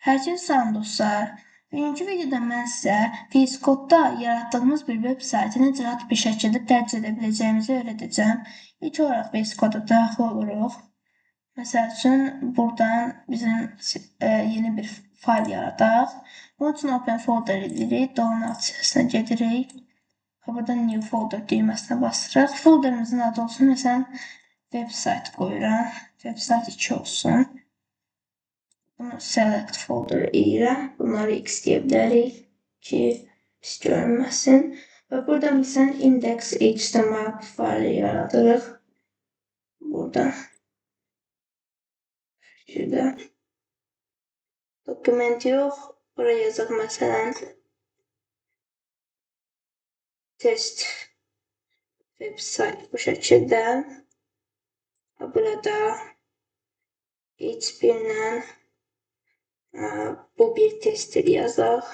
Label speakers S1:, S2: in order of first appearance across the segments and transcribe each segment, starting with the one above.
S1: Hər kəs salam dostlar. Bugünkü videoda mən sizə VS Code'da yaratdığımız bir web saytı necə rahat bir şəkildə dərc edə biləcəyimizi öyrədəcəm. İlk olaraq VS Code'a daxil oluruq. Məsəl üçün buradan bizim yeni bir fayl yaradaq. Bunun üçün open folder edirik, download siyahısına gedirik. Buradan new folder düyməsinə basırıq. Folderimizin adı olsun, məsələn website qoyuram. Website 2 olsun. Bunu select folder edirəm. Bunları X deyə bilərik ki, pis görünməsin. Və burada məsələn index.html faylı yaradırıq. Buradan şurada dokument yox. Buraya yazaq məsələn test website bu şəkildə. Burada h1-lə bu bir testdir yazaq.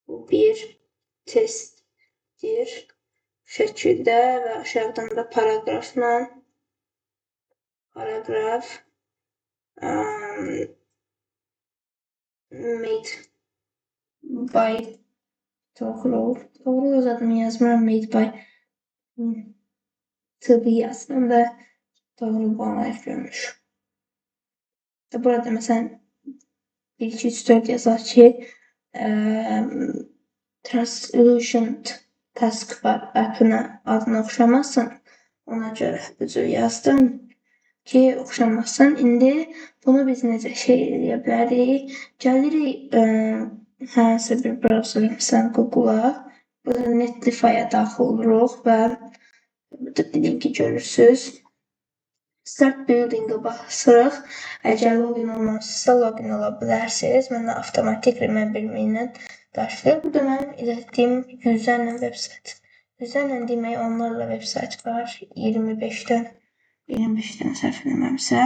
S1: Bu bir testdir. Bu şəkildə və aşağıdan da paragrafla paragraf made by doğru yazdım yazmıram, made by tıbbi yazdım və doğru bağlayıb görmüş. Burada məsələn 1, 2, 3, 4 yazaq ki Translucent Taskbar app'ına adına oxşamasın. Ona görə bu cür yazdım ki oxşamasın. İndi bunu biz necə edə bilərik? Gəlirik hansı bir browser, məsələn Google'a. Burada Netlify'a daxil oluruq və burada linki görürsünüz. Start building'a basırıq. Əgər login olmamışsa login ola bilərsiniz. Məndə avtomatik remember-me ilə başlayır. Burada mənim izlədiyim yüzlərlə website. Yüzlərlə demək onlarla website var. 25-dən səhv eləməmsə.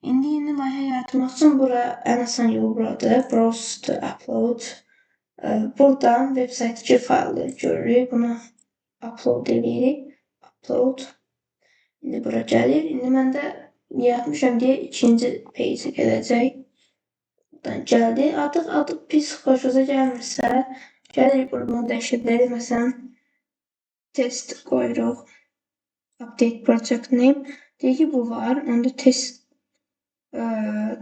S1: İndi yeni layihə yaratmaq üçün ən asan yolu buradır. Browse to upload. Buradan website 2 faylı görürük. Bunu upload edirik. Upload. İndi bura gəlir. İndi məndə yaratmışam deyə ikinci page gələcək. Buradan gəldi. Artıq adı pis xoşunuza gəlmirsə, gəlirik bunu dəyişə bilərik. Məsələn, test qoyuruq. Update project name. Deyək ki, bu var. Onda test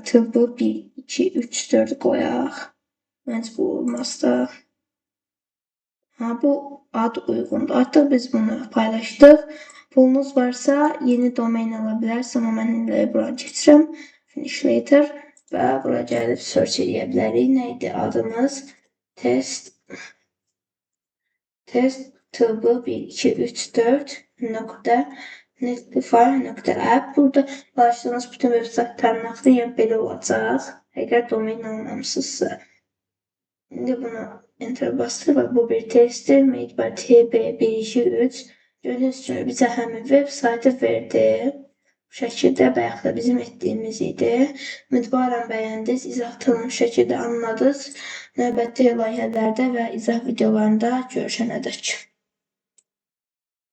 S1: tıbbı 1, 2, 3, 4 qoyaq. Məncə bu olmaz da. Bu ad uyğundur. Artıq biz bunu paylaşdıq. Pulunuz varsa yeni domain ala bilərsiniz, amma mən indi bura keçirəm. Finish later və bura gəlib search edə bilərik. Nə idi adımız? Test tıbbı 1, 2, 3, 4 nöqtə netlify.app. Burada paylaşdığınız bütün websaytların adı belə olacaq. Əgər domain almamışsınızsa. İndi bunu enter bastır və bu bir testdir. Made by tb123. Gördüğünüz kimi bizə həmin web saytı verdi. Bu şəkildə bayaq da bizim etdiyimiz idi. Ümidvarım bəyəndiniz, izahlı şəkildə anladınız. Növbəti layihələrdə və izah videolarında görüşənədək.